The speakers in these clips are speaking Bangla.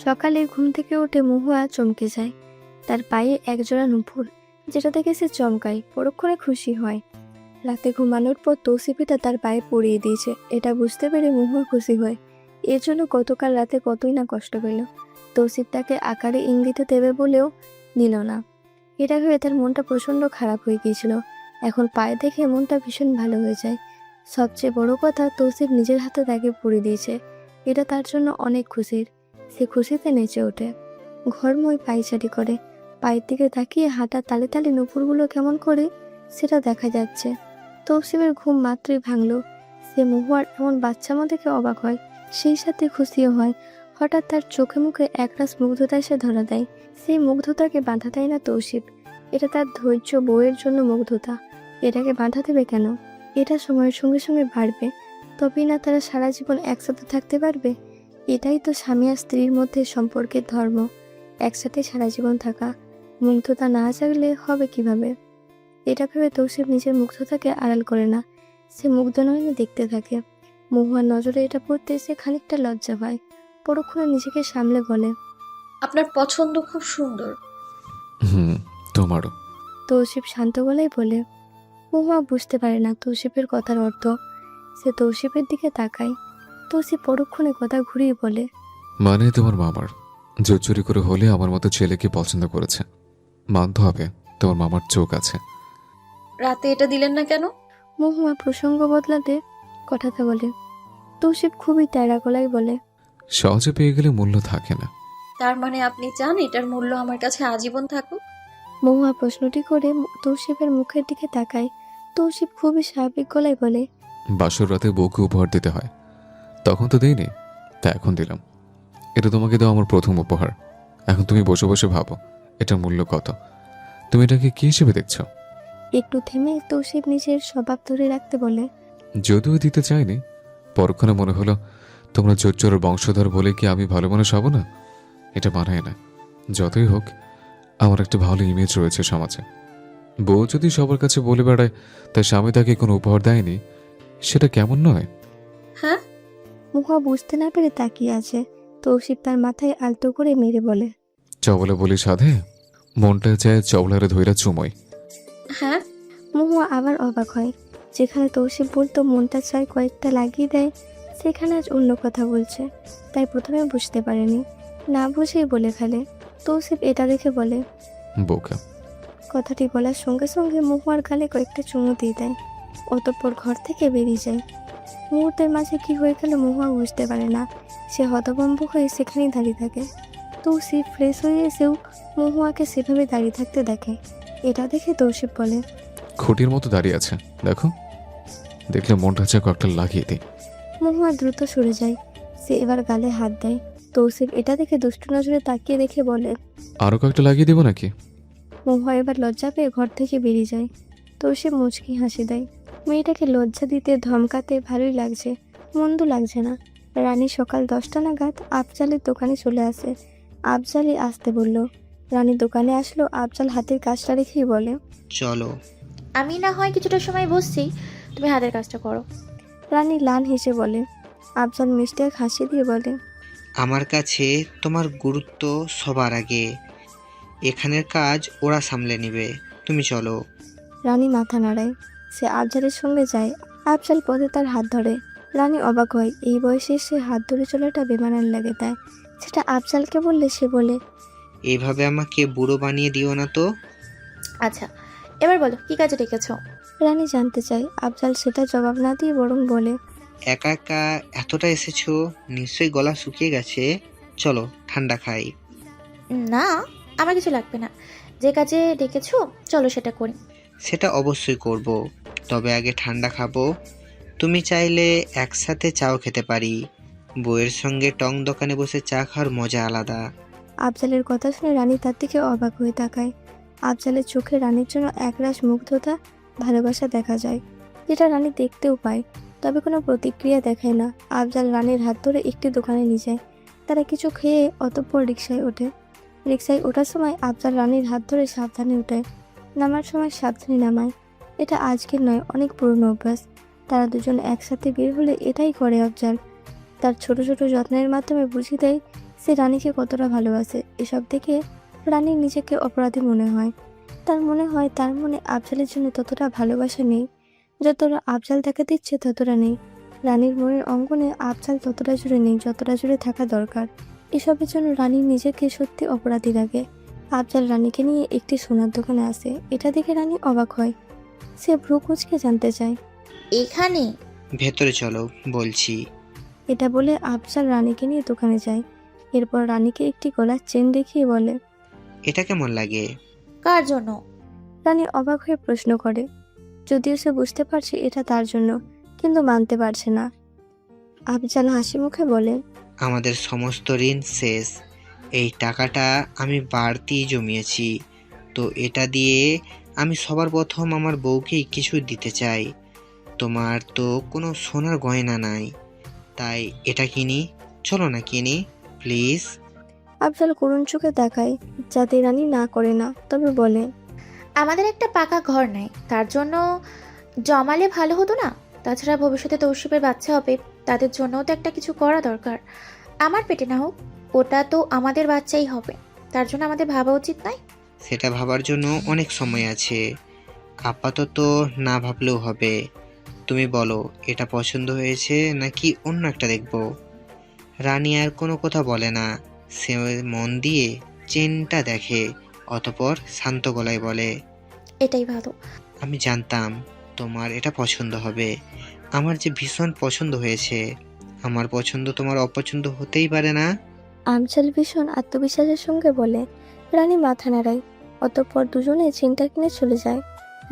সকালে ঘুম থেকে উঠে মহুয়া চমকে যায়। তার পায়ে একজোড়া নুপুর, যেটা দেখে সে চমকায়, পরক্ষণে খুশি হয়। রাতে ঘুমানোর পর তৌসিফিটা তার পায়ে পরিয়ে দিয়েছে, এটা বুঝতে পেরে মহুয়া খুশি হয়। এর জন্য গতকাল রাতে কতই না কষ্ট পেল। তৌসিফ তাকে আকারে ইঙ্গিতে দেবে বলেও নিল না। এটা ভেবে তার মনটা প্রচণ্ড খারাপ হয়ে গিয়েছিল। এখন পায়ে দেখে মনটা ভীষণ ভালো হয়ে যায়। সবচেয়ে বড় কথা, তৌসিফ নিজের হাতে তাকে পরিয়ে দিয়েছে, এটা তার জন্য অনেক খুশির। সে খুশিতে নেচে ওঠে, ঘরময় পায়চারি করে। পায়ের দিকে তাকিয়ে হাঁটা তালে তালে নুপুরগুলো কেমন করে সেটা দেখা যাচ্ছে। তৌসিফের ঘুম মাত্রই ভাঙল। সে মহুয়ার এমন বাচ্চামো দেখে অবাক হয়, সেই সাথে খুশিও হয়। হঠাৎ তার চোখে মুখে একরাশ মুগ্ধতা এসে ধরা দেয়। সেই মুগ্ধতাকে বাধা দেয় না তৌসিফ। এটা তার ধৈর্য বউয়ের জন্য মুগ্ধতা। এটাকে বাধা দেবে কেন? এটা সময়ের সঙ্গে সঙ্গে বাড়বে, তবেই না তারা সারা জীবন একসাথে থাকতে পারবে। এটাই তো স্বামী আর স্ত্রীর মধ্যে সম্পর্কের ধর্ম, একসাথে সারা জীবন থাকা। মুগ্ধতা না জাগলে হবে কিভাবে? এটা ভেবে তৌসিফ নিজের মুগ্ধতাকে আড়াল করে না, সে মুগ্ধ নয়নে দেখতে থাকে। মহুয়ার নজরে এটা পড়তে সে খানিকটা লজ্জা পায়, পরক্ষণে নিজেকে সামলে বলে, আপনার পছন্দ খুব সুন্দর। তোমারও। তৌসিফ শান্ত গলায় বলে। মহুয়া বুঝতে পারে না তৌসিফের কথার অর্থ। সে তৌসিফের দিকে তাকায়। তৌসিফ পরক্ষণে কথা ঘুরিয়ে বলে, মানে তোমার মামার জোর চুরি করে হলে আমার মতো ছেলেকে পছন্দ করেছে, মানতে হবে তোমার মামার চোখ আছে। রাতে এটা দিলেন না কেন? মহুয়া প্রসঙ্গ বদলাতে কথাটা বলে। তৌসিফ খুবই তেড়া গলায় বলে, সহজে পেয়ে গেলে মূল্য থাকে না। তার মানে আপনি চান এটার মূল্য আমার কাছে আজীবন থাকুক? মহুয়া প্রশ্নটি করে তৌসিফের মুখের দিকে তাকায়। তৌসিফ খুবই স্বাভাবিক গলায় বলে, বাসর রাতে বউকে উপহার দিতে হয়, তখন তো দেইনি, তা এখন দিলাম। এটা তোমাকে দেওয়া আমার প্রথম উপহার। এখন তুমি বসে বসে ভাবো এটার মূল্য কত। তুমি এটাকে কি হিসেবে দেখছো? একটু থেমে তৌসিফ নিজের স্বভাব ধরে রাখতে বলে, যদিও দিতে চাইনি, পরক্ষণে মনে হলো তোমরা জোচ্চোরের বংশধর বলে কি আমি ভালো মানুষ হব না? এটা মানায় না। যতই হোক, আমার একটা ভালো ইমেজ রয়েছে সমাজে। বউ যদি সবার কাছে বলে বেড়ায় তার স্বামী তাকে কোনো উপহার দেয়নি, সেটা কেমন নয়? হ্যাঁ, মহুয়া বুঝতে না পেরে তাকিয়ে আছে। তৌসিফ তার মাথায় আলতো করে মেরে বলে, চবলে বলি সাধে, মনটা চায় চবলারে ধইরা চুমোই। হ্যাঁ। মহুয়া আবার অবাক হয়। যেখানে তৌসিফ বলতো মনটা চায় কয়েকটা লাগিয়ে দেয়, সেখানে আজ অন্য কথা বলছে। তাই প্রথমে বুঝতে পারেনি, না বুঝেই বলে ফেলে। তৌসিফ এটা দেখে বলে, বোকা। কথাটি বলার সঙ্গে সঙ্গে মহুয়ার গালে কয়েকটা চুমু দিয়ে দেয়। অতঃপর ঘর থেকে বেরিয়ে যায়। মুহূর্তের মাঝে কি হয়ে গেল মহুয়া বুঝতে পারে না। সে হতভম্ব হয়ে সেখানেই দাঁড়িয়ে থাকে। তৌসিফ ফ্রেশ হয়ে এসেও মহুয়াকে সেভাবে দাঁড়িয়ে থাকতে দেখে। এটা দেখে তৌসিফ বলে, খুঁটির মতো দাঁড়িয়ে আছে, দেখো। দেখলে মনটা চায় কয়েকটা লাগিয়ে দিই। মহুয়া দ্রুত সরে যায়। সে এবার গালে হাত দেয়। তৌসিফ এটা দেখে দুষ্টু নজরে তাকিয়ে দেখে বলে, আরো কয়েকটা লাগিয়ে দেবো নাকি? মহুয়া এবার লজ্জা পেয়ে ঘর থেকে বেরিয়ে যায়। তৌসিফ মুচকি হাসি দেয়। মেয়েটাকে লজ্জা দিতে ধমকাতে ভালোই লাগছে, মন্দ লাগছে না। রানী সকাল 10টা নাগাদ আফজালের দোকানে চলে আসে। আফজালই আসতে বলল। রানী দোকানে আসলো, আফজাল হাতের কাজটা রেখেই বলে, চলো। আমি না হয় কিছুটা সময় বসছি, তুমি হাতের কাজটা করো। রানী লান হেসে বলে। আফজাল মিষ্টি এক হাসি দিয়ে বলে, আমার কাছে তোমার গুরুত্ব সবার আগে। এখানের কাজ ওরা সামলে নেবে, তুমি চলো। রানী মাথা নাড়ায়। সে আফজালের সঙ্গে যায়। আফজাল পথে তার হাত ধরে। রানী অবাক হয়, এই বয়সে সে হাত ধরে চলাটা বেমানান লাগে তাই। সেটা আফজালকে বললে সে বলে, এইভাবে আমাকে বুড়ো বানিয়ে দিও না তো। আচ্ছা, এবার বলো কি কাজে ডেকেছো? রানী জানতে চায়। আফজাল সেটা জবাব না দিয়ে বরং বলে, একা একা এতটা এসেছো, নিশ্চয়ই গলা শুকিয়ে গেছে। চলো ঠান্ডা খাই। না, আমার কিছু লাগবে না। যে কাজে ডেকেছো চলো সেটা করি। সেটা অবশ্যই করব, তবে আগে ঠান্ডা খাবো। তুমি চাইলে একসাথে চাও খেতে পারি। বউয়ের সঙ্গে টং দোকানে বসে চা খাওয়ার মজা আলাদা। আফজালের কথা শুনে রানী তার দিকে অবাক হয়ে তাকায়। আফজালের চোখে রানীর জন্য একরাশ মুগ্ধতা, ভালোবাসা দেখা যায়, যেটা রানী দেখতেও পায়, তবে কোনো প্রতিক্রিয়া দেখায় না। আফজাল রানীর হাত ধরে একটি দোকানে নিয়ে যায়। তারা কিছু খেয়ে অতঃপর রিকশায় ওঠে। রিকশায় ওঠার সময় আফজাল রানীর হাত ধরে সাবধানে ওঠায়, নামার সময় সাবধানে নামায়। এটা আজকের নয়, অনেক পুরনো অভ্যাস। তারা দুজন একসাথে বের হলে এটাই করে আফজাল। তার ছোট ছোট যত্নের মাধ্যমে বুঝিয়ে দেয় সে রানীকে কতটা ভালোবাসে। এসব দেখে রানীর নিজেকে অপরাধী মনে হয়। তার মনে হয় তার মনে আফজালের জন্য ততটা ভালোবাসা নেই, যতটা আফজাল তাকে দিচ্ছে ততটা নেই। রানীর মনের অঙ্গনে আফজাল ততটা জুড়ে নেই যতটা জুড়ে থাকা দরকার। এসবের জন্য রানীর নিজেকে সত্যি অপরাধী লাগে। আফজাল রানীকে নিয়ে একটি সোনার দোকানে আসে। এটা দেখে রানী অবাক হয়। সে ভ্রু কুঁচকে জানতে চায়। এখানে? ভেতরে চলো বলছি। এটা বলে আফজাল রানীকে নিয়ে দোকানে যায়। এরপর রানীকে একটি গলার চেন দেখিয়ে বলে, এটা কেমন লাগে? কার জন্য? রানী অবাক হয়ে প্রশ্ন করে। যদিও সে বুঝতে পারছে এটা তার জন্য, কিন্তু মানতে পারছে না। আফজাল হাসি মুখে বলে, আমাদের সমস্ত ঋণ শেষ। এই টাকাটা আমি বাড়তি জমিয়েছি, তো এটা দিয়ে আমি সবার প্রথম আমার বউকেই কিছু দিতে চাই। তোমার তো কোনো সোনার গয়না নাই, তাই এটা কিনি। চলো না কিনি প্লিজ। আফজাল করুণ চোখে তাকায়, যাতে রানী না করে না, তবে বলে, আমাদের একটা পাকা ঘর নাই, তার জন্য জমালে ভালো হতো না? তাছাড়া ভবিষ্যতে তৌসিফের বাচ্চা হবে, তাদের জন্যও তো একটা কিছু করা দরকার। আমার পেটে না হোক, ওটা তো আমাদের বাচ্চাই হবে, তার জন্য আমাদের ভাবা উচিত নয়? সেটা ভাবার জন্য অনেক সময় আছে, আপাতত না ভাবলেও হবে। তুমি বলো এটা পছন্দ হয়েছে নাকি অন্য একটা দেখবো? রানী আর কোনো কথা বলে না। সে মন দিয়ে চেনটা দেখে, অতপর শান্ত গলায় বলে, এটাই ভালো। আমি জানতাম তোমার এটা পছন্দ হবে। আমার যে ভীষণ পছন্দ হয়েছে। আমার পছন্দ তোমার অপছন্দ হতেই পারে না। আফজাল ভীষণ আত্মবিশ্বাসের সঙ্গে বলে। রানী মাথা নাড়ায়। অতঃপর দুজনে চেনটা কিনে চলে যায়।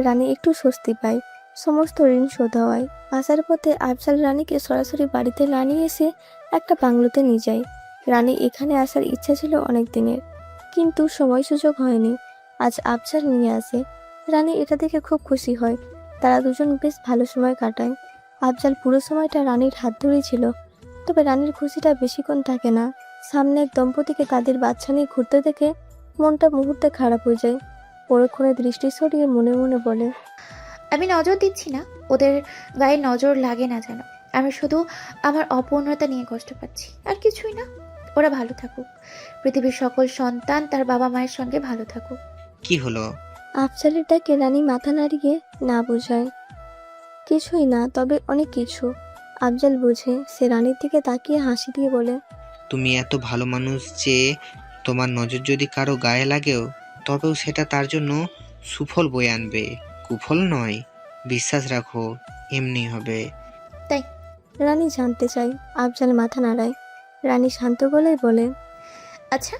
রানী একটু স্বস্তি পায়। সমস্ত ঋণ শোধ হওয়ায় আসার পথে আফজাল রানীকে সরাসরি বাড়িতে না নিয়ে এসে একটা বাংলোতে নিয়ে যায়। রানী এখানে আসার ইচ্ছা ছিল অনেক দিনের, কিন্তু সময় সুযোগ হয়নি। আজ আফজাল নিয়ে আসে। রানী এটা দেখে খুব খুশি হয়। তারা দুজন বেশ ভালো সময় কাটায়। আফজাল পুরো সময়টা রানীর হাত ধরেই ছিল। তবে রানীর খুশিটা বেশিক্ষণ থাকে না। সামনে এক দম্পতিকে তাদের বাচ্চা নিয়ে ঘুরতে দেখে মনটা মুহূর্তে খারাপ হয়ে যায়। পরক্ষণে দৃষ্টি সরিয়ে মনে মনে বলে, আমি নজর দিচ্ছি না, ওদের গায়ে নজর লাগে না যেন। আমি শুধু আমার অপূর্ণতা নিয়ে কষ্ট পাচ্ছি, আর কিছুই না। ওরা ভালো থাকুক, পৃথিবীর সকল সন্তান তার বাবা মায়ের সঙ্গে ভালো থাকুক। কি হলো? আফজালের ডাকে রানী মাথা নাড়িয়ে না বোঝায়। কিছুই না, তবে অনেক কিছু। আফজাল বোঝে। সে রানীর দিকে তাকিয়ে হাসি দিয়ে বলে, তুমি এত ভালো মানুষ যে তোমার নজর যদি কারো গায়ে লাগেও, তবেও সেটা তার জন্য সুফল বয়ে আনবে, কুফল নয়। বিশ্বাস রাখো, এমনি হবে। তাই? রানী জানতে চায়। আফজাল মাথা নাড়ায়। রানী শান্ত গলায় বলে, আচ্ছা,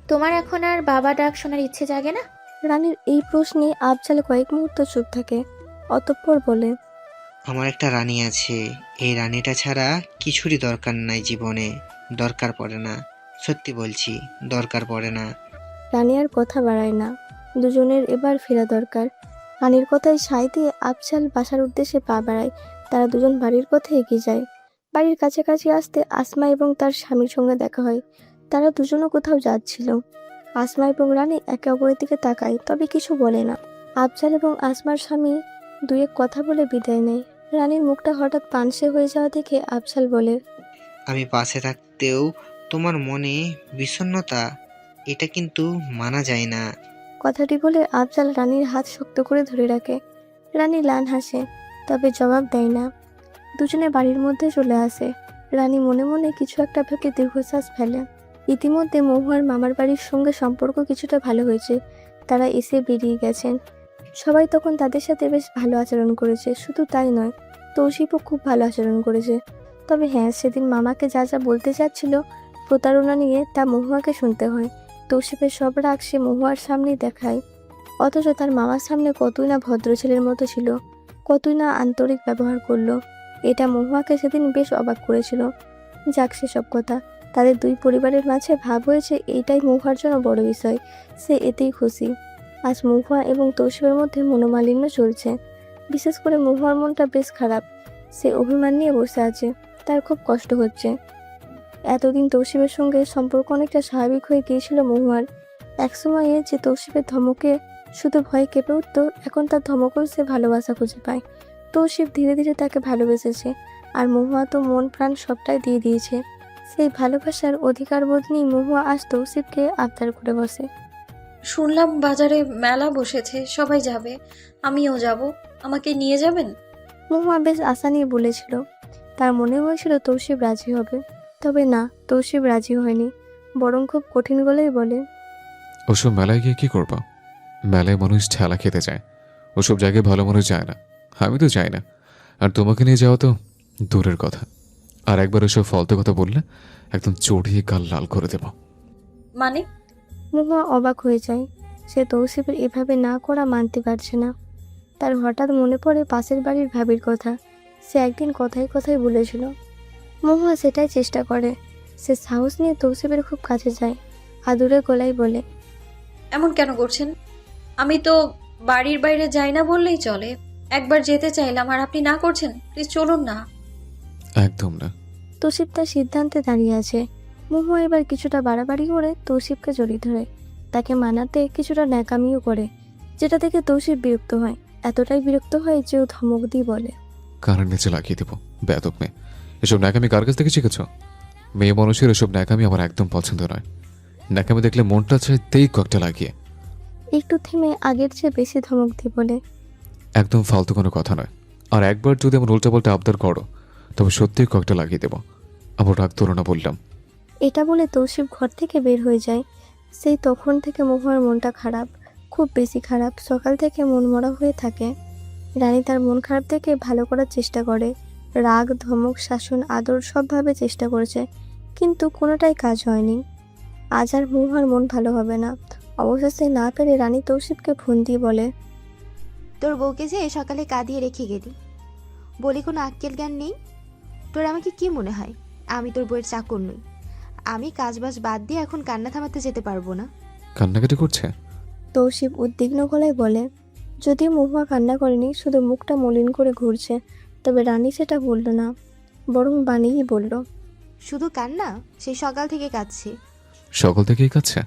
তোমার এখন আর বাবা ডাক শোনার ইচ্ছে জাগে না? রানীর এই প্রশ্নে আফজাল কয়েক মুহূর্ত চুপ থাকে। অতঃপর বলে, আমার একটা রানী আছে। এই রানীটা ছাড়া কিছুরই দরকার নাই জীবনে। দরকার পড়ে না, সত্যি বলছি, দরকার পড়ে না। রানী আর কথা বাড়ায় না। দুজনের এবার ফেরা দরকার। রানীর কথায় সায় দিয়ে আফজাল বাসার উদ্দেশ্যে পা বাড়ায়। তারা দুজন বাড়ির পথে এগিয়ে যায়। বাড়ির কাছাকাছি আসতে আসমা এবং তার স্বামীর সঙ্গে দেখা হয়। তারা দুজনও কোথাও যাচ্ছিল। আসমা এবং রানী একে অপরের দিকে তাকায়, তবে কিছু বলে না। আফজাল এবং আসমার স্বামী দুই এক কথা বলে বিদায় নেয়। রানীর মুখটা হঠাৎ পানসে হয়ে যাওয়া দেখে আফজাল বলে, আমি পাশে থাকতেও তোমার মনে বিষণ্ণতা, এটা কিন্তু মানা যায় না। কথাটি বলে আফজাল রানীর হাত শক্ত করে ধরে রাখে। রানী ম্লান হাসে, তবে জবাব দেয় না। দুজনে বাড়ির মধ্যে চলে আসে। রানী মনে মনে কিছু একটা ভেবে দীর্ঘশ্বাস ফেলে। ইতিমধ্যে মহুয়ার মামার বাড়ির সঙ্গে সম্পর্ক কিছুটা ভালো হয়েছে। তারা এসে বেরিয়ে গেছেন। সবাই তখন তাদের সাথে বেশ ভালো আচরণ করেছে। শুধু তাই নয়, তৌসিফও খুব ভালো আচরণ করেছে। তবে হ্যাঁ, সেদিন মামাকে যা যা বলতে চাচ্ছিল প্রতারণা নিয়ে, তা মহুয়াকে শুনতে হয়। তৌসিফের সব রাগ সে মহুয়ার সামনেই দেখায়। অথচ তার মামার সামনে কতই না ভদ্র ছেলের মতো ছিল, কতই না আন্তরিক ব্যবহার করলো। এটা মহুয়াকে সেদিন বেশ অবাক করেছিল। যাক, সেসব কথা। তাদের দুই পরিবারের মাঝে ভাব হয়েছে, এইটাই মহুয়ার জন্য বড় বিষয়। সে এতেই খুশি। আজ মহুয়া এবং তৌসিফের মধ্যে মনোমালিন্য চলছে। বিশেষ করে মহুয়ার মনটা বেশ খারাপ। সে অভিমান নিয়ে বসে আছে। তার খুব কষ্ট হচ্ছে। এতদিন তৌসিফের সঙ্গে সম্পর্ক অনেকটা স্বাভাবিক হয়ে গিয়েছিল মহুয়ার। একসময়ে যে তৌসিফের ধমকে শুধু ভয়ে কেঁপে উঠত, এখন তার ধমকেও সে ভালোবাসা খুঁজে পায়। তৌসিফ ধীরে ধীরে তাকে ভালোবেসেছে, আর মহুয়া তো মন প্রাণ সবটাই দিয়ে দিয়েছে। সেই ভালোবাসার অধিকার বোধ নিয়ে মহুয়া আজ তৌসিফকে আবদার করে বসে। শুনলাম বাজারে মেলা বসেছে, সবাই যাবে, আমিও যাব, আমাকে নিয়ে যাবেন? মহুয়া বেশ আশা নিয়ে বলেছিল। তার মনে হয়েছিল তৌসিফ রাজি হবে, তবে না, তৌসিফ রাজি হয়নি, বরং খুব কঠিন গলায় বলে, ওসব মেলায় গিয়ে কি করবা? মেলায় মানুষ ঠেলা খেতে যায়, ওসব জায়গায় ভালো মানুষ যায় না। আমি তো যাই না, আর তোমাকে নিয়ে যাওয়া তো দূরের কথা। আর একবার ওসব ফালতু কথা বললে একদম চড়িয়ে গাল লাল করে দেব। মানে? মহুয়া অবাক হয়ে যায়। সে তৌসিফের এভাবে না করা মানতে পারছে না। তার হঠাৎ মনে পড়ে পাশের বাড়ির ভাবির কথা। সে একদিন কথায় কথায় বলেছিল। মহুয়া সেটাই চেষ্টা করে। সে সাহস নিয়ে তৌসিফের খুব কাছে যায়, আদুরে গলায় বলে, এমন কেন করছেন? আমি তো বাড়ির বাইরে যাই না বললেই চলে। একবার যেতে চাইলাম আর আপনি না করছেন। প্লিজ চলুন না। একদম না। তৌসিফ তার সিদ্ধান্তে দাঁড়িয়ে আছে। মহুয়া এবার কিছুটা বাড়াবাড়ি করে তৌসিফকে জড়িয়ে ধরে। তাকে মানাতে কিছুটা ন্যাকামিও করে, যেটা থেকে তৌসিফ বিরক্ত হয়। এতটাই বিরক্ত হয় যে ও ধমক দিয়ে বলে, কানের নিচে লাগিয়ে দেবো, বেয়াদব মেয়ে। এসব ন্যাকামি কার কাছ থেকে শিখেছ? মেয়ে মানুষের এসব ন্যাকামি আমার একদম পছন্দ নয়। ন্যাকামি দেখলে মনটা চায় তেই কয়েকটা লাগিয়ে। একটু থেমে আগের চেয়ে বেশি ধমক দিয়ে বলে, একদম ফালতু কোনো কথা নয়। আর একবার যদি আমার উল্টাপাল্টা আবদার করো তবে সত্যিই কয়েকটা লাগিয়ে দেবো। আমার রাগ তোলো না বললাম। এটা বলে তৌসিফ ঘর থেকে বের হয়ে যায়। সেই তখন থেকে মহুয়ার মনটা খারাপ, খুব বেশি খারাপ। সকাল থেকে মনমরা হয়ে থাকে। রানী তার মন খারাপ থেকে ভালো করার চেষ্টা করে। রাগ, ধমক, শাসন, আদর সবভাবে চেষ্টা করেছে, কিন্তু কোনোটাই কাজ হয়নি। আজ আর মহুয়ার মন ভালো হবে না। অবশেষে না পেরে রানী তৌসিফকে ফোন দিয়ে বলে, তোর বউকে যে সকালে কাঁদিয়ে রেখে গেলি, বলি কোনো আক্কেল জ্ঞান নেই তোর? আমাকে কি মনে হয় আমি তোর বউয়ের চাকর নই? আমি কাজবাজ বাদ দিয়ে এখন কান্না থামাতে যেতে পারবো না। কান্নাকাটি করছে? তৌসিফ উদ্বিগ্ন গলায় বলে। যদিও মহুয়া কান্না করেনি, শুধু মুখটা মলিন করে ঘুরছে, তবে রানী সেটা বলল না, বরং বানিয়েই বলল, শুধু কান্না? সেই সকাল থেকে কাঁদছে। সকাল থেকেই কাছে?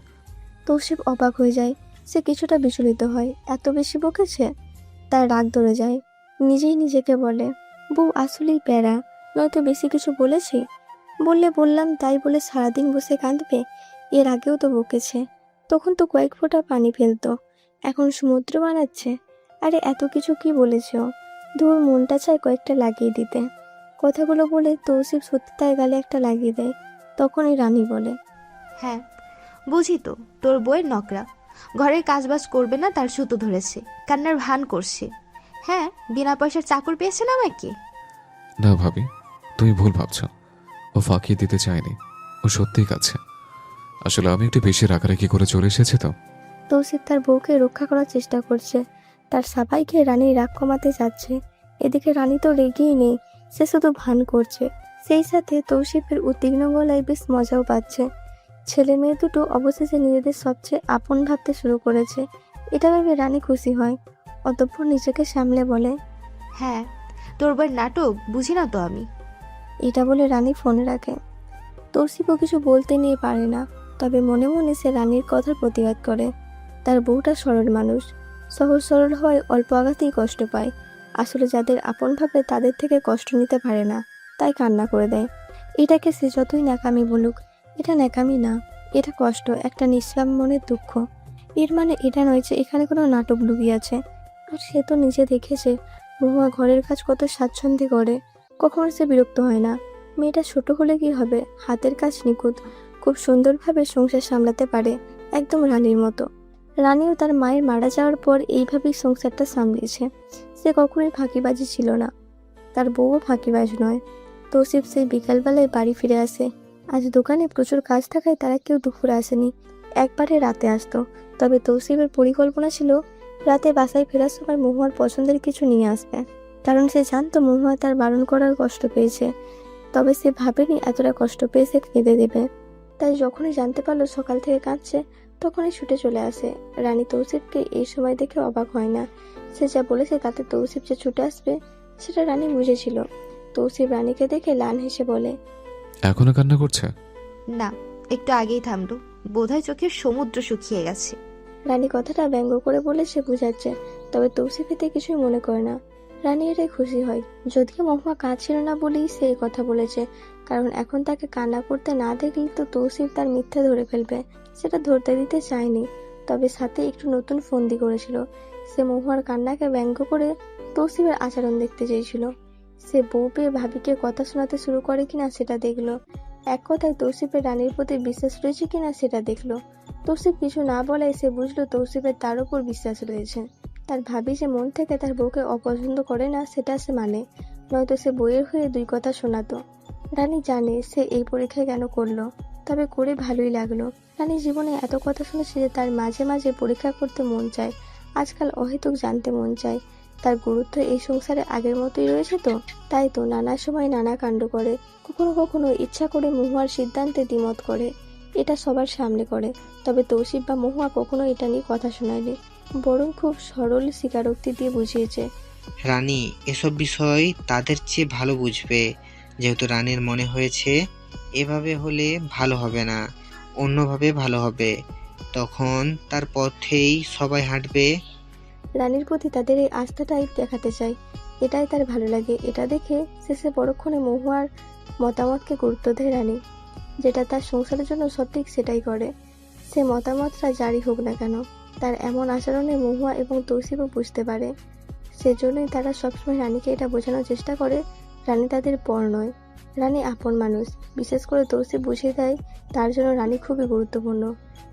তৌসিফ অবাক হয়ে যায়। সে কিছুটা বিচলিত হয়। এত বেশি বকেছে? তার রাগ ধরে যায়। নিজেই নিজেকে বলে, বউ আসলেই প্যারা, নয়তো বেশি কিছু বলেছি? বললে বললাম তাই বলে সারাদিন বসে কাঁদবে? এর আগেও তো বকেছে, তখন তো কয়েক ফোঁটা পানি ফেলতো, এখন সমুদ্র বানাচ্ছে। আরে এত কিছু কি বলেছ? ধুর, মনটা চায় কয়েকটা লাগিয়ে দিতে। কথাগুলো বলে তৌসিফ সত্যি তার গালে একটা লাগিয়ে দেয়। তখনই রানী বলে, হ্যাঁ বুঝি তো, তোর বউয়ের নকরা, ঘরের কাজবাজ করবে না তার সুতো ধরেছে, কান্নার ভান করছে। হ্যাঁ, বিনা পয়সার চাকর পেয়েছে না আমাকে। না ভাবি, তুমি ভুল ভাবছ। ও ফাঁকি দিতে চায়নি, ও সত্যিই কাছে। আসলে আমি একটু বেশি রাগারাগি করে চলে এসেছি তো। তৌসিফ তার বউকে রক্ষা করার চেষ্টা করছে। তার সাফাইকে রানীর রাগ কমাতে যাচ্ছে। এদিকে রানী তো রেগেই নেই, সে শুধু ভান করছে। সেই সাথে তৌসিফের উদ্বিগ্ন গলায় বেশ মজাও পাচ্ছে। ছেলে মেয়ে দুটো অবশেষে নিজেদের সবচেয়ে আপন ভাবতে শুরু করেছে, এটা ভেবে রানী খুশি হয়। অতঃপর নিজেকে সামলে বলে, হ্যাঁ, তোর বউয়ের নাটক বুঝি না তো আমি। এটা বলে রানী ফোনে রাখে। তৌসিফও কিছু বলতে নিয়ে পারে না, তবে মনে মনে সে রানীর কথার প্রতিবাদ করে। তার বউটা সরল মানুষ, সহজ সরল হয়, অল্প আঘাতেই কষ্ট পায়। আসলে যাদের আপন ভাবে তাদের থেকে কষ্ট নিতে পারে না, তাই কান্না করে দেয়। এটাকে সে যতই ন্যাকামি বলুক, এটা ন্যাকামি না, এটা কষ্ট, একটা নিঃশ্বাস মনের দুঃখ। এর মানে এটা নয় যে এখানে কোনো নাটক লুকিয়ে আছে। আর সে তো নিজে দেখেছে মহুয়া ঘরের কাজ কত স্বাচ্ছন্দ্যে করে, কখনো সে বিরক্ত হয় না। মেয়েটা ছোট হলে কি হবে, হাতের কাজ নিখুঁত, খুব সুন্দরভাবে সংসার সামলাতে পারে, একদম রানীর মতো। রানীও তার মায়ের মারা যাওয়ার পর এইভাবেই সংসারটা সামলিয়েছে। সে কখনোই ফাঁকিবাজি ছিল না, তার বউও ফাঁকিবাজ নয়। তৌসিফ সেই বিকালবেলায় বাড়ি ফিরে আসে। আজ দোকানে প্রচুর কাজ থাকায় তারা কেউ দুপুরে আসেনি, একবারে রাতে আসতো। তবে তৌসিফের পরিকল্পনা ছিল রাতে বাসায় ফেরার সময় মহুয়ার পছন্দের কিছু নিয়ে আসবে, কারণ সে জানতো মহুয়া তার বারণ করার কষ্ট পেয়েছে। তবে সে ভাবেনি এতটা কষ্ট পেয়ে সে কেঁদে দেবে। তাই যখনই জানতে পারলো সকাল থেকে কাঁদছে, তখনই ছুটে চলে আসে। রানী তৌসিফকে এই সময় দেখে অবাক হয় না। সে যা বলেছে তাতে তৌসিফ যে ছুটে আসবে সেটা রানী বুঝেছিল। তৌসিফ রানীকে দেখে লান হেসে বলে, এখনো কান্না করছে? না, একটু আগেই থামলো, বোধহয় চোখের সমুদ্র শুকিয়ে গেছে। রানী কথাটা ব্যঙ্গ করে বলে সে বুঝাচ্ছে, তবে তৌসিফ এতে কিছুই মনে করে না। রানী এটাই খুশি হয়। যদিও মহুয়া কাঁদছিল না বলেই সে এই কথা বলেছে, কারণ এখন তাকে কান্না করতে না দেখলে তো তৌসিফ তার মিথ্যা ধরে ফেলবে। সেটা ধরতে দিতে চায়নি, তবে সাথে একটু নতুন ফন্দি করেছিল। সে মহুয়ার কান্নাকে ব্যঙ্গ করে তৌসিফের আচরণ দেখতে চেয়েছিল। সে বউ পেয়ে ভাবিকে কথা শোনাতে শুরু করে কিনা সেটা দেখলো। এক কথায় তৌসিফের রানীর প্রতি বিশ্বাস রয়েছে কিনা সেটা দেখলো। তৌসিফ কিছু না বলায় সে বুঝলো তৌসিফের তার উপর বিশ্বাস রয়েছে। তার ভাবি যে মন থেকে তার বউকে অপছন্দ করে না সেটা সে মানে, নয়তো সে বইয়ের হয়ে দুই কথা শোনাতো। রানী জানে সে এই পরীক্ষা কেন করলো, তবে করে ভালোই লাগলো। রানী জীবনে এত কথা শুনেছে যে তার মাঝে মাঝে পরীক্ষা করতে মন চায়, আজকাল অহেতুক জানতে মন চায়। তার গুরুত্ব এই সংসারে আগের মতোই রয়েছে তো, তাই তো নানা সময় নানা কাণ্ড করে। কখনো কখনো ইচ্ছা করে মহুয়ার সিদ্ধান্তে দ্বিমত করে, এটা সবার সামনে করে। তবে তৌসিফ বা মহুয়া কখনো এটা নিয়ে কথা শোনায়নি, বরং খুব সরল স্বীকারোক্তি দিয়ে বুঝিয়েছে। রানী এসব বিষয় তাদের চেয়ে ভালো বুঝবে, যেহেতু রানীর মনে হয়েছে এভাবে হলে ভালো হবে না, অন্যভাবে ভালো হবে, তখন তার পথেই সবাই হাঁটবে। রানীর প্রতি তাদের এই আস্থাটাই দেখাতে চায়, এটাই তার ভালো লাগে। এটা দেখে শেষে পরক্ষণে মহুয়ার মতামতকে গুরুত্ব দেয় রানী, যেটা তার সংসারের জন্য সঠিক সেটাই করে। সে মতামতটা জারি হোক না কেন, তার এমন আচরণে মহুয়া এবং তৌসিফও বুঝতে পারে। সেজন্যই তারা সবসময় রানীকে এটা বোঝানোর চেষ্টা করে রানী তাদের পর নয়, রানী আপন মানুষ। বিশেষ করে তৌসিফ বুঝিয়ে দেয় তার জন্য রানী খুবই গুরুত্বপূর্ণ।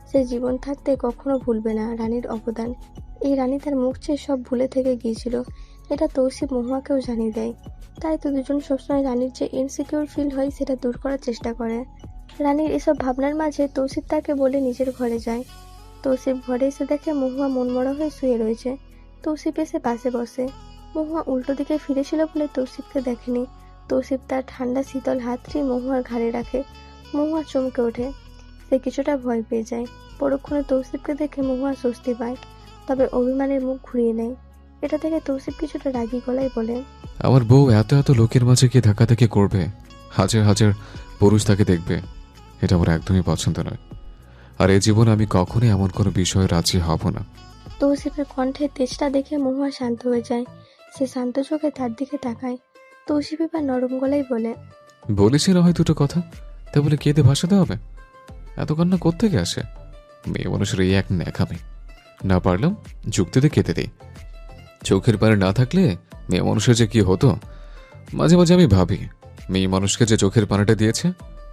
সে জীবন থাকতে কখনো ভুলবে না রানীর অবদান। এই রানী তার মুখ চেয়ে সব ভুলে থেকে গিয়েছিল, এটা তৌসিফ মহুয়াকেও জানিয়ে দেয়। তাই তো দুজন সবসময় রানীর যে ইনসিকিউর ফিল হয় সেটা দূর করার চেষ্টা করে। রানীর এসব ভাবনার মাঝে তৌসিফ তাকে বলে নিজের ঘরে যায়। তৌসিফ ঘরে এসে দেখে মহুয়া মনমরা হয়ে শুয়ে রয়েছে। তৌসিফ এসে পাশে বসে। মহুয়া উল্টো দিকে ফিরেছিল বলে তৌসিফকে দেখেনি। তৌসিফ তার ঠান্ডা শীতল হাতটি মহুয়ার ঘাড়ে রাখে। মহুয়া চমকে ওঠে, সে কিছুটা ভয় পেয়ে যায়। পরক্ষণে তৌসিফকে দেখে মহুয়া স্বস্তি পায়, তবে অভিমানের মুখ ঘুরিয়ে নেয়। এটা থেকে তৌসিফ কিছুটা রাগী গলায় বলে, আমার বউ এত এত লোকের মাঝে গিয়ে ধাক্কাধাক্কি করবে, হাজার হাজার পুরুষ তাকে দেখবে, এটা আমার একদমই পছন্দ নয়। আর এই জীবনে আমি কখনোই এমন কোনো বিষয়ে রাজি হব না। তৌসিফের কণ্ঠে তেজটা দেখে মহুয়া শান্ত হয়ে যায়। সে শান্ত চোখে তার দিকে তাকায়। তৌসিফ এবার নরম গলায় বলে, বলেছি না হয় দুটো কথা, তা বলে কেঁদে ভাসাতে হবে? এত কান্না কোত্থেকে আসে? মেয়ে মানুষের এই এক ন্যাকামি। না পারলাম যুক্তিতে কেঁদে দেই। চোখের পারে না থাকলে মেয়ে মানুষের যে কি হতো মাঝে মাঝে আমি ভাবি। মেয়ে মানুষকে যে চোখের পানিটা দিয়েছে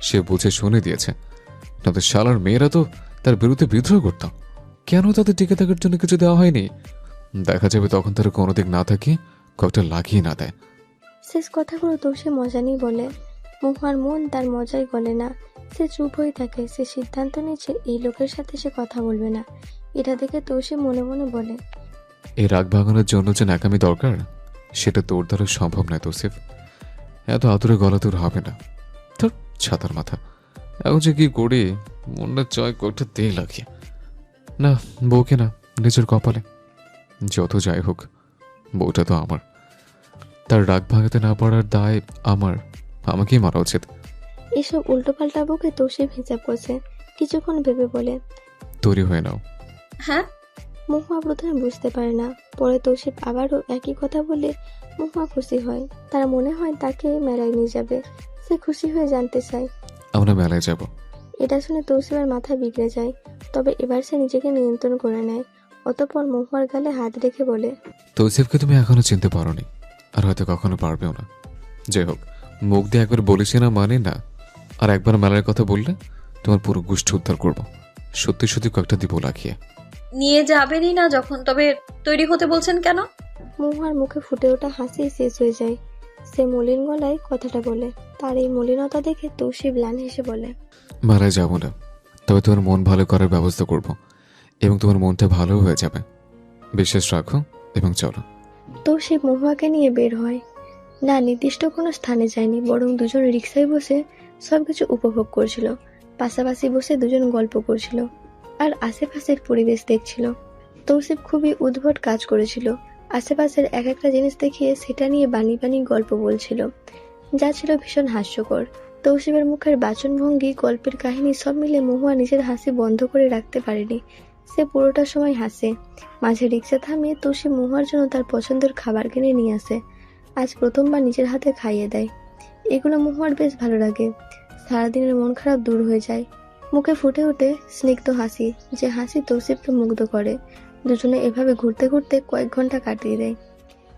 সে বুঝে শুনে দিয়েছে, তাদের শালার মেয়েরা তো তার বিরুদ্ধে বিদ্রোহ করত। কেন তাদের টিকে থাকার জন্য কিছু দেওয়া হয়নি? দেখা যাবে তখন তারা কোনো দিক না থাকে কয়েকটা লাগিয়ে না দেয়। শেষ কথাগুলো তৌসিফ মজা নিয়ে বলে। মহুয়ার মন তার মজায় গলে না, সে চুপ হয়ে থাকে। সে সিদ্ধান্ত নিয়েছে এই লোকের সাথে সে কথা বলবে না। এটা দেখে তৌসিফ মনে মনে বলে, এই রাগ ভাঙানোর জন্য যে ন্যাকামি দরকার সেটা তোর দ্বারা সম্ভব নয় তৌসিফ। এত আতুরে গলা তোর হবে না। তোর ছাতার মাথা, এখন যে কি করি মনটা চয় কয়েকটা তেল লাগিয়ে। না, বউকে না, নিজের কপালে। যত যাই হোক বউটা তো আমার, তার রাগ ভাঙাতে না পারার দায় আমার, আমাকেই মারা উচিত। এসব উল্টোপাল্টা বকে তৌসিফ হিসাব করছে। কিছুক্ষণ ভেবে বলে, তৈরি হয়ে নাও। হ্যাঁ, মহুয়া প্রথমে বুঝতে পারে না, পরে তৌসিফ আবারও একই কথা বলে মহুয়া খুশি হয়। তার মনে হয় তাকে মেলায় নিয়ে যাবে। সে খুশি হয়ে জানতে চায়। আমরা মেলায় যাব। এটা শুনে তৌসিফের মাথা বিগড়ে যায়, তবে এবার সে নিজেকে নিয়ন্ত্রণ করে নেয়। অতঃপর মহুয়ার গালে হাত রেখে বলে, তৌসিফকে তুমি এখনো চিনতে পারোনি, আর হয়তো কখনো পারবেও না। যাই হোক, মুখ দিয়ে একবার বলেছি না মানে না, আর একবার মেলার কথা বললে তোমার পুরো গোষ্ঠী উদ্ধার করবো। সত্যি সত্যি কয়েকটা দিব লাগিয়ে। নিয়ে যাবেনই না যখন, তবে তৈরি হতে বলছেন কেন? মহুয়ার মুখে ফুটে ওঠা হাসি শেষ হয়ে যায়। সে মলিন গলায় কথাটা বলে। তার এই মলিনতা দেখে তৌসিফ ম্লান হেসে বলে, মেলায় যাবো না, তবে তোমার মন ভালো করার ব্যবস্থা করব, এবং তোমার মনটা ভালো হয়ে যাবে। বিশ্বাস রাখো এবং চলো। তৌসিফ মহুয়াকে নিয়ে বের হয়। না নির্দিষ্ট কোনো স্থানে যায়নি, বরং দুজন রিক্সায় বসে সবকিছু উপভোগ করছিল। পাশাপাশি বসে দুজন গল্প করছিল আর আশেপাশের পরিবেশ দেখছিল। তৌসিফ খুবই উদ্ভট কাজ করেছিল। আশেপাশের এক একটা জিনিস দেখিয়ে সেটা নিয়ে বানি বানি গল্প বলছিল, যা ছিল ভীষণ হাস্যকর। তৌসিফের মুখের বাচনভঙ্গি, গল্পের কাহিনী সব মিলে মহুয়া নিজের হাসি বন্ধ করে রাখতে পারেনি। সে পুরোটা সময় হাসে। মাঝে রিক্সা থামিয়ে তৌসিফ মহুয়ার জন্য তার পছন্দের খাবার কিনে নিয়ে আসে। আজ প্রথমবার নিজের হাতে খাইয়ে দেয়। এগুলো মহুয়ার বেশ ভালো লাগে। সারাদিনের মন খারাপ দূর হয়ে যায়। মুখে ফুটে ওঠে স্নিগ্ধ হাসি, যে হাসি তৌসিফকে মুগ্ধ করে। দুজনে এভাবে ঘুরতে ঘুরতে কয়েক ঘন্টা কাটিয়ে দেয়।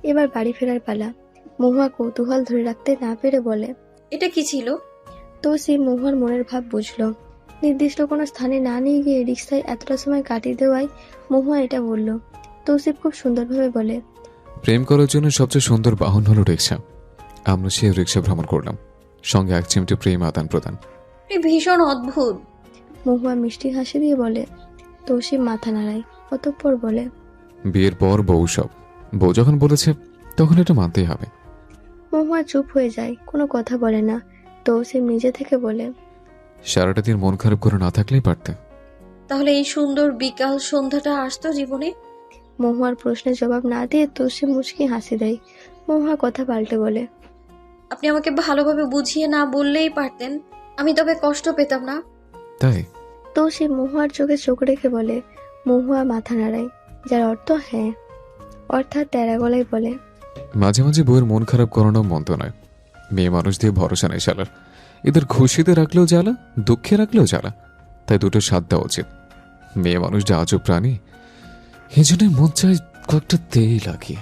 এবার বাড়ি ফেরার পালা। মহুয়া কৌতূহল ধরে রাখতে না পেরে বলে। এটা কি ছিল? তৌসিফ মহুয়ার মনের ভাব বুঝলো। নির্দিষ্ট কোনো স্থানে না নিয়ে গিয়ে রিক্সায় এতটা সময় কাটিয়ে দেওয়ায় মহুয়া এটা বলল। তৌসিফ খুব সুন্দরভাবে বলে। প্রেম করার জন্য সবচেয়ে সুন্দর বাহন হলো রিক্সা। আমরা সেই রিক্সা ভ্রমণ করলাম, সঙ্গে এক চিমটি প্রেম আদান প্রদান। আপনি ভীষণ অদ্ভুত। মহুয়া মিষ্টি হাসি দিয়ে বলে। তৌসিফ মাথা নাড়ায়, অতঃপর বলে। বিয়ের পর বউ সব। বউ যখন বলেছে তখন এটা মানতেই হবে। মহুয়া চুপ হয়ে যায়, কোনো কথা বলে না। তৌসিফ নিজে থেকে বলে। সারাটা দিন মন খারাপ করে না থাকলেই পারতে। তাহলে এই সুন্দর বিকাল সন্ধ্যাটা আসতো জীবনে? মহুয়ার প্রশ্নের জবাব না দিয়ে তৌসিফ মুচকি হাসি দেয়। মহুয়া কথা পাল্টে বলে। আপনি আমাকে ভালোভাবে বুঝিয়ে না বললেই পারতেন, আমি তবে কষ্ট পেতাম না। তাই? তৌসিফ মহুয়ার চোখে চোখ রেখে বলে। মহুয়া মাথা নাড়ায়, যার অর্থ হ্যাঁ। অর্থাৎ তেরা গলায় বলে। মাঝে মাঝে বউয়ের মন খারাপ করানো মন্দ নয়। মেয়ে মানুষ দিয়ে ভরসা নেই শালার। এদের খুশিতে রাখলেও জ্বালা, দুঃখে রাখলেও জ্বালা। তাই দুটো সাথ দেওয়া উচিত। মেয়ে মানুষ যে আজব প্রাণী, এই জন্য মন চায় কয়েকটা তেই লাগিয়ে।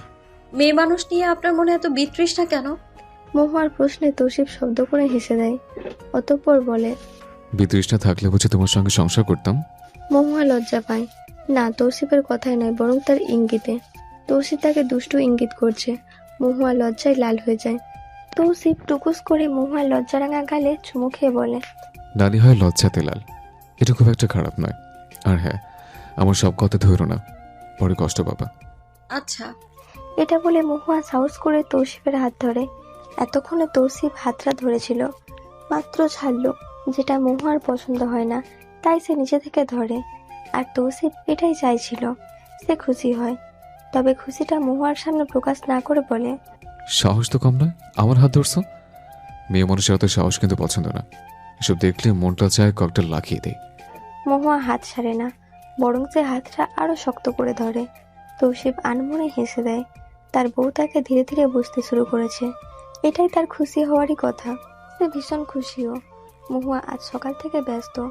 মেয়ে মানুষ নিয়ে আপনার মনে এত বিতৃষ্ণা কেন? মহুয়ার প্রশ্নে তৌসিফ শব্দ করে হেসে দেয়, অতঃপর বলে। বিতৃষ্ণা থাকলে বুঝে তোমার সঙ্গে সংসার করতাম। মহুয়া লজ্জা পায়। না, তৌসিফের কথায় নয়, বরং তার ইঙ্গিতে। তৌসিফ তাকে দুষ্টু ইঙ্গিত করছে। মহুয়া লজ্জায় লাল হয়ে যায়। তৌসিফ টুকুস করে মহুয়ার লজ্জারাঙা গালে চুমু খেয়ে বলে। লালি হয় লজ্জাতে লাল, এটা খুব একটা খারাপ নয়। আর হ্যাঁ, আমার সব কথা ধরো না, পরে কষ্ট পাবা। আচ্ছা। এটা বলে মহুয়া সাহস করে তৌসিফের হাত ধরে। এতক্ষণে তৌসিফ হাতটা ধরেছিল, মাত্র ছাড়লো। যেটা মহুয়ার পছন্দ হয় না, তাই সে নিজে থেকে ধরে। আর তৌসিফ এটাই চাইছিল, সে খুশি হয়। তবে খুশিটা মহুয়ার সামনে প্রকাশ না করে বলে। সাহস তো কম নয়, আমার হাত ধরছো। মেয়ে মানুষের অত সাহস কিন্তু পছন্দ না। এসব দেখলে মনটা চায় ককটেল লাগিয়ে দেয়। মহুয়া হাত ছাড়ে না, বরং সে হাতটা আরো শক্ত করে ধরে। তৌসিফ আনমনে হেসে দেয়। তার বউ তাকে ধীরে ধীরে বুঝতে শুরু করেছে। এটাই তার খুশি হওয়ারই কথা। সে ভীষণ খুশিও। মহুয়া আজ সকাল থেকে ব্যস্ত।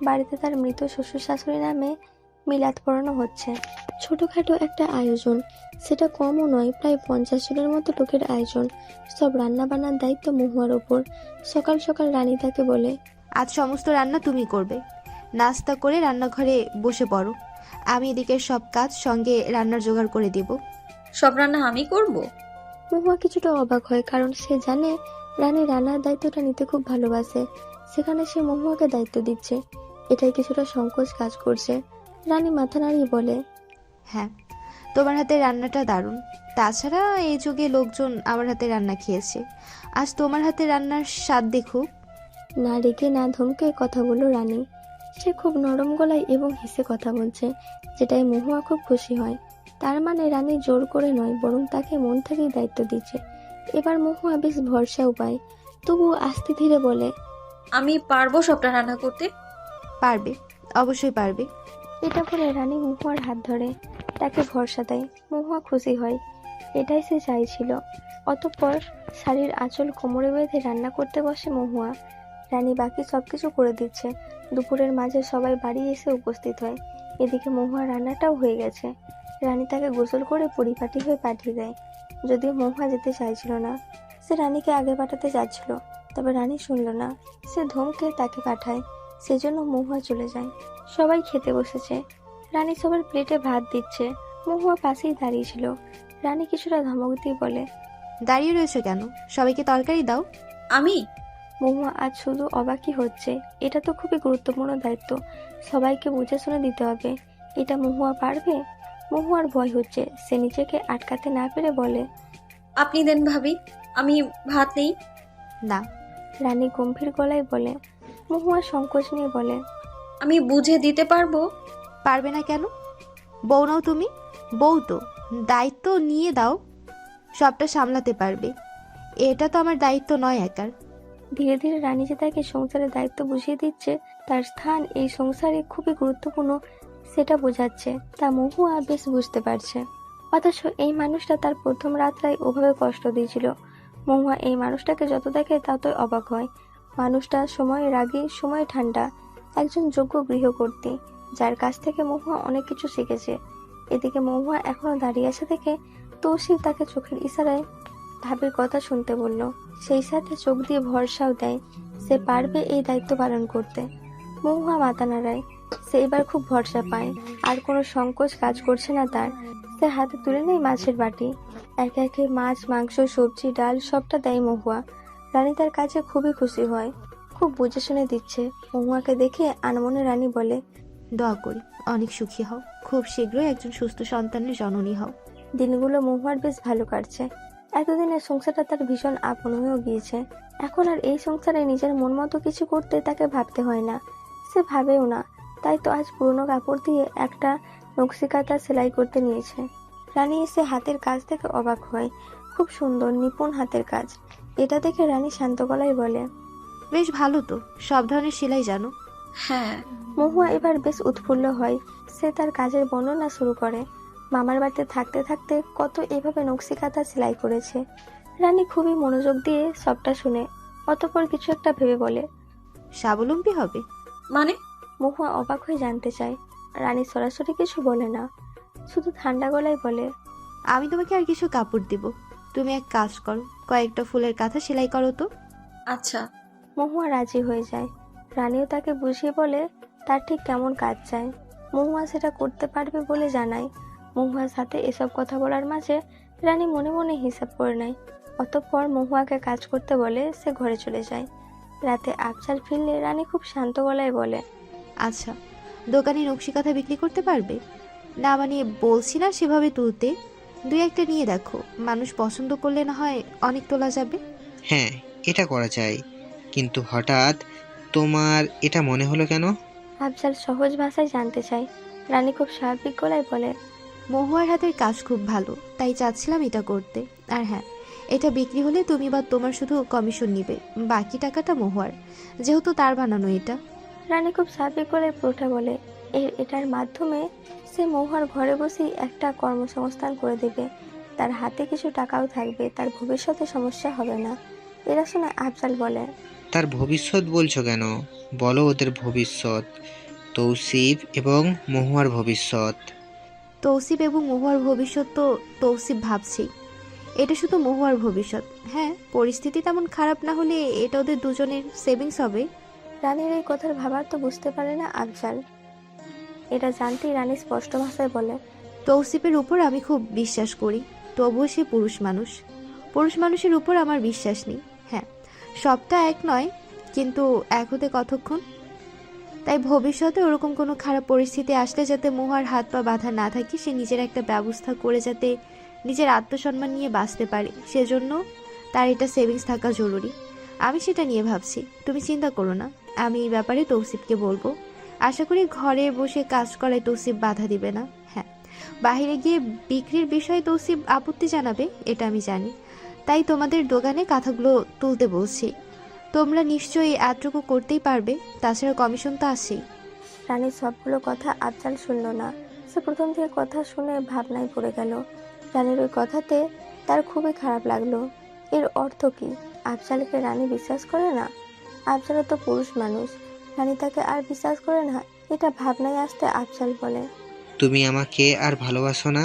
বাড়িতে তার মৃত শ্বশুর শাশুড়ি নামে মিলাদ পড়ানো হচ্ছে। ছোটখাটো একটা আয়োজন, সেটা কমও নয়, প্রায় 50 জনের মতো লোকের আয়োজন। সব রান্না বান্নার দায়িত্ব মহুয়ার ওপর। সকাল সকাল রানী তাকে বলে। আজ সমস্ত রান্না তুমি করবে। নাস্তা করে রান্নাঘরে বসে পড়ো, আমি এদিকের সব কাজ সঙ্গে রান্নার জোগাড় করে দেব। সব রান্না আমি করব? মহুয়া কিছুটা অবাক হয়, কারণ সে জানে রানী রান্নার দায়িত্বটা নিতে খুব ভালোবাসে। সেখানে সে মহুয়াকে দায়িত্ব দিচ্ছে, এটাই কিছুটা সংকোচ কাজ করছে। রানী মাথা নাড়িয়ে বলে। হ্যাঁ, তোমার হাতে রান্নাটা দারুণ। তাছাড়া এই যুগে লোকজন আমার হাতে রান্না খেয়েছে, আজ তোমার হাতে রান্নার স্বাদ দেখুক। না রেগে না ধমকে কথা বলল রানী। সে খুব নরম গলায় এবং হেসে কথা বলছে, যেটাই মহুয়া খুব খুশি হয়। তার মানে রানী জোর করে নয়, বরং তাকে মন থেকেই দায়িত্ব দিচ্ছে। এবার মহুয়া বেশ ভরসাও পায়, তবুও আস্তে ধীরে বলে। আমি পারবো সবটা রান্না করতে। পারবে, অবশ্যই পারবে। এটা বলে রানী মহুয়ার হাত ধরে, তাকে ভরসা দেয়। মহুয়া খুশি হয়, এটাই সে চাইছিল। অতঃপর শাড়ির আঁচল কোমরে বেঁধে রান্না করতে বসে মহুয়া। রানী বাকি সবকিছু করে দিচ্ছে। দুপুরের মাঝে সবাই বাড়ি এসে উপস্থিত হয়। এদিকে মহুয়া রান্নাটাও হয়ে গেছে। রানী তাকে গোসল করে পরিপাটি হয়ে পাঠিয়ে দেয়। যদিও মহুয়া যেতে চাইছিল না, সে রানীকে আগে পাঠাতে চাচ্ছিল, তবে রানী শুনল না। সে ধমকে তাকে পাঠায়, সেজন্য মহুয়া চলে যায়। সবাই খেতে বসেছে। রানী সবার প্লেটে ভাত দিচ্ছে। মহুয়া পাশেই দাঁড়িয়েছিল। রানী কিছুটা ধমক দিয়ে বলে। দাঁড়িয়ে রয়েছে কেন? সবাইকে তরকারি দাও। আমি? মহুয়া আজ শুধু অবাকই হচ্ছে। এটা তো খুবই গুরুত্বপূর্ণ দায়িত্ব, সবাইকে বুঝে শুনে দিতে হবে। এটা মহুয়া পারবে? মহুয়ার ভয় হচ্ছে। সে নিজেকে আটকাতে না পেরে বলে। আপনি দেন ভাবি, আমি ভাত নেই। না। রানী গম্ভীর গলায় বলে। মহুয়া সংকোচ নিয়ে বলে। আমি বুঝে দিতে পারবো। পারবে না কেন? বউ নাও তুমি, বউ তো, দায়িত্ব নিয়ে দাও, সবটা সামলাতে পারবে। এটা তো আমার দায়িত্ব নয় একার। ধীরে ধীরে রানী যে তাকে সংসারের দায়িত্ব বুঝিয়ে দিচ্ছে, তার স্থান এই সংসারে খুবই গুরুত্বপূর্ণ, সেটা বোঝাচ্ছে। তা মহুয়া বেশ বুঝতে পারছে। অথচ এই মানুষটা তার প্রথম রাতটাই ওভাবে কষ্ট দিয়েছিল। মহুয়া এই মানুষটাকে যত দেখে ততই অবাক হয়। মানুষটা সময় রাগী, সময় ঠান্ডা, একজন যোগ্য গৃহকর্ত্রী, যার কাছ থেকে মহুয়া অনেক কিছু শিখেছে। এদিকে মহুয়া এখনো দাঁড়িয়ে আছে দেখে তৌসিফ তাকে চোখের ইশারায় ভাবির কথা শুনতে বলল। সেই সাথে চোখ দিয়ে ভরসাও দেয় সে পারবে এই দায়িত্ব পালন করতে। মহুয়া মাথা নাড়ায়, সে এবার খুব ভরসা পায়। আর কোনো সংকোচ কাজ করছে না তার। সে হাতে তুলে নেয় মাছের বাটি, একে একে মাছ, মাংস, সবজি, ডাল সবটা দেয় মহুয়া। রানী তার কাছে খুবই খুশি হয়, খুব বুঝে শুনে দিচ্ছে। মহুয়াকে দেখে আনমনে রানী বলে, দোয়া করি অনেক সুখী হও, খুব শীঘ্রই একজন সুস্থ সন্তানের জননী হও। দিনগুলো মহুয়ার বেশ ভালো কাটছে। এতদিনের সংসারটা তার ভীষণ আপন হয়েও গিয়েছে। এখন আর এই সংসারে নিজের মন মতো কিছু করতে তাকে ভাবতে হয় না, সে ভাবেও না। তাই তো আজ পুরনো কাপড় দিয়ে একটা নকশিকাঁথা সেলাই করতে নিয়েছে। রানী এসে হাতের কাজ দেখে অবাক হয়, খুব সুন্দর নিপুণ হাতের কাজ। এটা দেখে রানী শান্ত গলায় বলে, বেশ ভালো তো, সব ধরনের সেলাই জানো? হ্যাঁ। মহুয়া এবার বেশ উৎফুল্ল হয়। সে তার কাজের বর্ণনা শুরু করে। মামার বাড়িতে থাকতে থাকতে কত এভাবে নকশিকাঁথা সেলাই করেছে। রানী খুবই মনোযোগ দিয়ে সবটা শুনে অতঃপর কিছু একটা ভেবে বলে, স্বাবলম্বী হবে? মানে? মহুয়া অবাক হয়ে জানতে চায়। রানী সরাসরি কিছু বলে না, শুধু ঠান্ডা গলায় বলে, আমি তোমাকে আর কিছু কাপড় দিব, তুমি এক কাজ করো, কয়েকটা ফুলের কাঁথা সেলাই করো তো। আচ্ছা। মহুয়া রাজি হয়ে যায়। রানীও তাকে বুঝিয়ে বলে তার ঠিক কেমন কাজ চায়। মহুয়া সেটা করতে পারবে বলে জানায়। মহুয়ার সাথে এসব কথা বলার মাঝে রানী মনে মনে হিসাব করে নেয়। অতঃপর মহুয়াকে কাজ করতে বলে সে ঘরে চলে যায়। রাতে আফজাল ফিরলে রানী খুব শান্ত গলায় বলে, আচ্ছা, দোকানে নকশিকাঁথা বিক্রি করতে পারবে? না মানে বলছি না সেভাবে তুলতে, দুই একটা নিয়ে দেখো, মানুষ পছন্দ করলে না হয় অনেক তোলা যাবে। হ্যাঁ, এটা করা যায়, কিন্তু হঠাৎ তোমার এটা মনে হলো কেন? আফজাল সহজ ভাষায় জানতে চায়। রানী খুব স্বাভাবিক গলায় বলে, মহুয়ার হাতের কাজ খুব ভালো, তাই চাচ্ছিলাম এটা করতে। আর হ্যাঁ, এটা বিক্রি হলে তুমি বা তোমার শুধু কমিশন নিবে, বাকি টাকাটা মহুয়ার, যেহেতু তার বানানো এটা। রানী খুব স্বাভাবিক গলায় পুরোটা বলে, এটার মাধ্যমে সে মহুয়ার ঘরে বসেই একটা কর্মসংস্থান করে দেবে। তার হাতে কিছু টাকাও থাকবে, তার ভবিষ্যতে সমস্যা হবে না। এরা শুনে আফজাল বলে, তার ভবিষ্যৎ বলছো কেন? বলো ওদের ভবিষ্যৎ, তৌসিফ এবং মহুয়ার ভবিষ্যৎ। তৌসিফ এবং মহুয়ার ভবিষ্যৎ তো তৌসিফ ভাবছি, এটা শুধু মহুয়ার ভবিষ্যৎ। হ্যাঁ, পরিস্থিতি তেমন খারাপ না হলে এটা ওদের দুজনের সেভিংস হবে। রানীর এই কথার ভাবার তো বুঝতে পারে না আফজাল। এটা জানতেই রানী স্পষ্ট ভাষায় বলে, তৌসিফের উপর আমি খুব বিশ্বাস করি, তবুও সে পুরুষ মানুষ, পুরুষ মানুষের উপর আমার বিশ্বাস নেই। হ্যাঁ, সবটা এক নয়, কিন্তু এক হতে কতক্ষণ। তাই ভবিষ্যতে ওরকম কোনো খারাপ পরিস্থিতি আসলে যাতে মহুয়ার হাত পা বাঁধা না থাকে, সে নিজের একটা ব্যবস্থা করে যাতে নিজের আত্মসম্মান নিয়ে বাঁচতে পারে, সেজন্য তার এটা সেভিংস থাকা জরুরি। আমি সেটা নিয়ে ভাবছি, তুমি চিন্তা করো না, আমি এই ব্যাপারে তৌসিফকে বলবো। আশা করি ঘরে বসে কাজ করায় তৌসিফ বাধা দিবে না। হ্যাঁ, বাইরে গিয়ে বিক্রির বিষয়ে তৌসিফ আপত্তি জানাবে, এটা আমি জানি। তাই তোমাদের দোকানে কাঁথাগুলো তুলতে বলছি, তোমরা নিশ্চয়ই এতটুকু করতেই পারবে, তাছাড়া কমিশন তো আছেই। রানীর সবগুলো কথা আফজাল শুনল না। সে প্রথম থেকে কথা শুনে ভাবনায় পড়ে গেল। রানীর ওই কথাতে তার খুবই খারাপ লাগলো। এর অর্থ কি? আফজালকে রানী বিশ্বাস করে না? আফজালও তো পুরুষ মানুষ, রানী তাকে আর বিশ্বাস করে না? এটা ভাবনায় আসতে আফজাল বলে, তুমি আমাকে আর ভালোবাসো না?